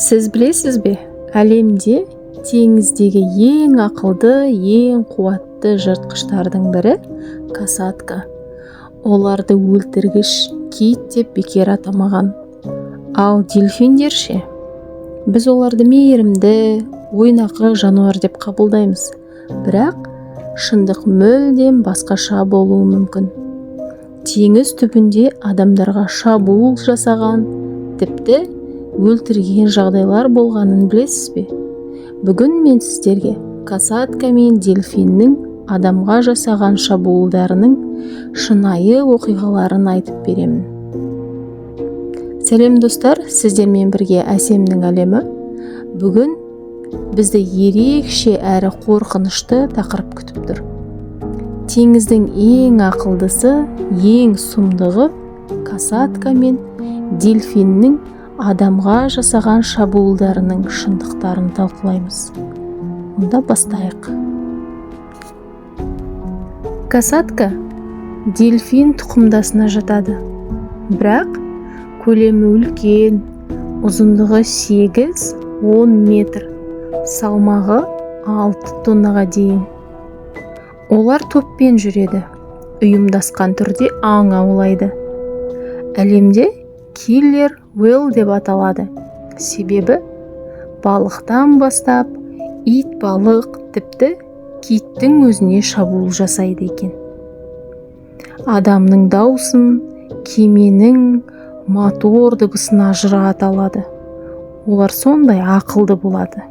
Сіз білесіз бе, әлемде теңіздегі ең ақылды, ең қуатты жыртқыштардың бірі касатка. Оларды өлтіргіш кит деп бекер атамаған. Ал дельфиндер ше? Біз оларды мейірімді, ойнақы жануар деп қабылдаймыз. Бірақ шындық мүлдем басқаша болуы мүмкін. Теңіз түбінде адамдарға шабуыл жасаған, тіпті өлтірген жағдайлар болғанын білесіз бе? Бүгін мен сіздерге касатка мен дельфиннің адамға жасаған шабуылдарының шынайы оқиғаларын айтып беремін. Сәлем достар, сіздермен бірге әсемнің әлемі. Бүгін бізді ерекше әрі қорқынышты тақырып күтіп тұр. Теңіздің ең ақылдысы, ең сұмдығы касатка мен дельфиннің адамға жасаған шабуылдарының шындықтарын талқылаймыз. Онда бастайық. Касатка дельфин тұқымдасына жатады. Бірақ көлемі үлкен, ұзындығы 8-10 метр, салмағы 6 тоннаға дейін. Олар топпен жүреді, ұйымдасқан түрде аң аулайды. Әлемде киллер уэлл деп аталады. Себебі балықтан бастап ит, балық, тіпті киттің өзіне шабуыл жасайды екен. Адамның даусын, кеменің мотор дыбысын ажырата алады. Олар сондай ақылды болады.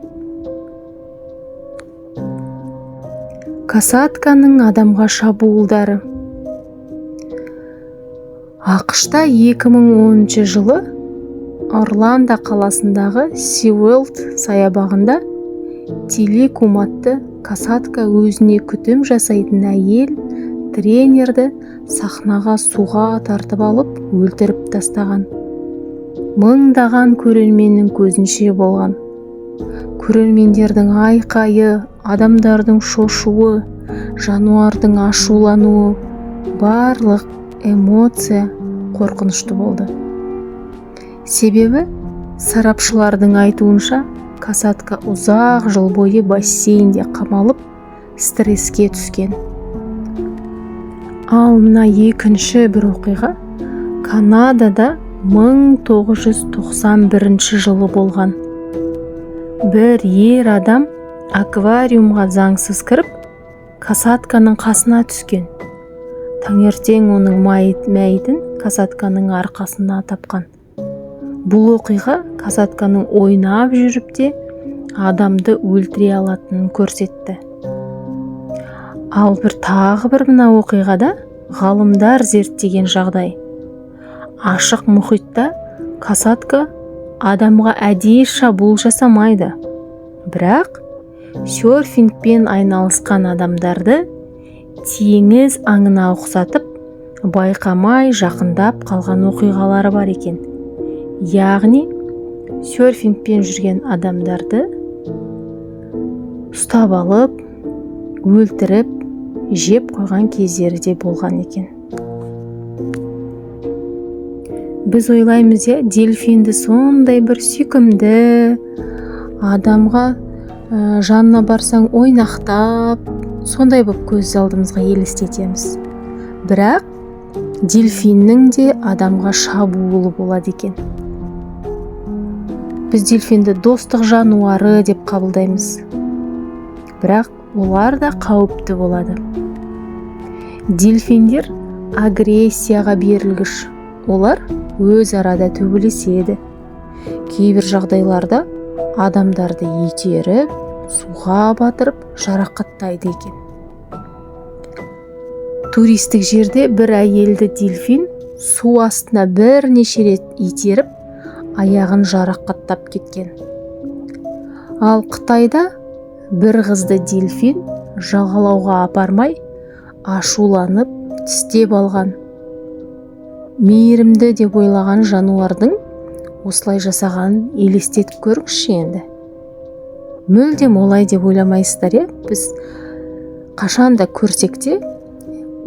Касатканың адамға шабуылдары. ақш-та 2010 жылы Орландо қаласындағы SeaWorld саябағында Телекум атты касатка өзіне күтім жасайтын әйел тренерді сахнаға суға тартып алып өлтіріп тастаған. Мыңдаған көрерменнің көзінше болған. Көрермендердің айқайы, адамдардың шошуы, жануардың ашулануы, барлық эмоция қорқынышты болды. Себебі сарапшылардың айтуынша касатка ұзақ жыл бойы бассейнде қамалып, стресске түскен. Ал мына екінші бір оқиға Канадада 1991 жылы болған. Бір ер адам аквариумға заңсыз кіріп, касатканың қасына түскен. Таңертең оның мәйітін касатканың арқасына тапқан. Бұл оқиға касатканың ойнап жүріп те адамды өлтіре алатынын көрсетті. Ал тағы бір мына оқиғада ғалымдар зерттеген жағдай. Ашық мұхитта касатка адамға әдейі шабуыл жасамайды. Бірақ серфингпен айналысқан адамдарды теңіз аңына ұқсатып, байқамай жақындап қалған оқиғалары бар екен. Яғни серфингпен жүрген адамдарды ұстап алып, өлтіріп, жеп қойған кездері де болған екен. Біз ойлаймыз, дельфинді сондай бір сүйкімді, адамға жанына барсаң ойнақтап, сондай болып көз алдымызға елестетеміз. Бірақ дельфиннің де адамға шабуылы болады екен. Біз дельфинді достық жануары деп қабылдаймыз. Бірақ олар да қауіпті болады. Дельфиндер агрессияға берілгіш. Олар өз арада төбелеседі. Кейбір жағдайларда адамдарды итеріп, суға батырып, жарақаттайды екен. Туристік жерде бір әйелді дельфин су астына бірнеше рет итеріп, аяғын жарақаттап кеткен. Ал Қытайда бір қызды дельфин жағалауға апармай, ашуланып, тістеп алған. Мейірімді деп ойлаған жануардың осылай жасаған елестетіп көріңізші енді. Мүлдем олай деп ойламайсыздар, біз қашанда көрсек те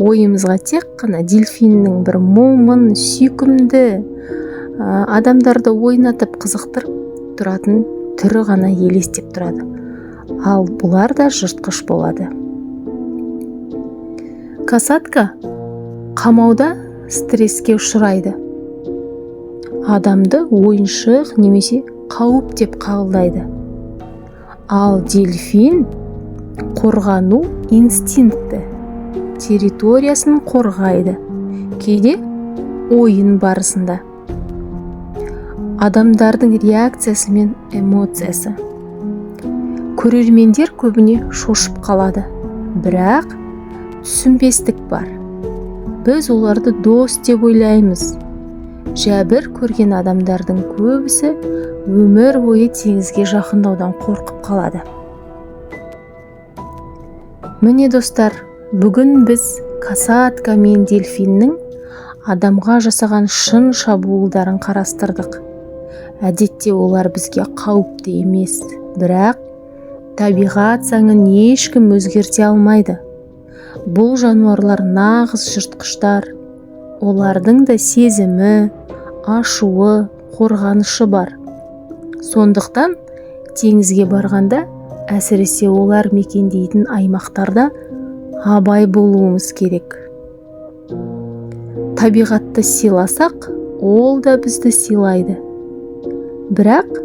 ойымызға тек қана дельфиннің бір момын, сүйкімді, адамдарды ойнатып қызықтырып, тұратын түрі ғана елестеп тұрады, ал бұлар да жыртқыш болады. Касатка қамауда стресске ұшырайды. Адамды ойыншық немесе қауіп деп қабылдайды. Ал дельфин қорғану инстинкті, территориясын қорғайды, кейде ойын барысында. Адамдардың реакциясы мен эмоциясы. Көрермендер көбіне шошып қалады, бірақ түсінбестік бар. Біз оларды дос деп ойлаймыз. Жәбір көрген адамдардың көбісі өмір бойы теңізге жақындаудан қорқып қалады. Міне достар, бүгін біз касатка мен дельфиннің адамға жасаған шын шабуылдарын қарастырдық. Әдетте олар бізге қауіпті емес, бірақ табиғат заңын ешкім өзгерте алмайды. Бұл жануарлар нағыз жыртқыштар. Олардың да сезімі, ашуы, қорғанышы бар. Сондықтан теңізге барғанда, әсіресе олар мекендейтін аймақтарда абай болуымыз керек. Табиғатты сыйласақ, ол да бізді сыйлайды. Бірақ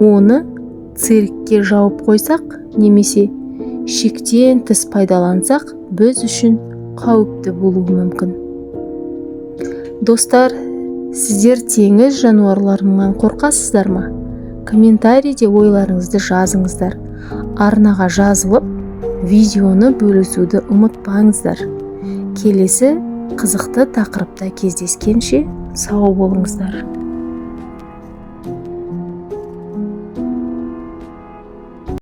оны циркке жауып қойсақ, немесе шектен тыс пайдалансақ, біз үшін қауіпті болуы мүмкін. Достар, сіздер теңіз жануарларынан қорқасыздар ма? Комментарийде ойларыңызды жазыңыздар. Арнаға жазылып, видеоны бөлісуді ұмытпаңыздар. Келесі қызықты тақырыпта кездескенше сау болыңыздар.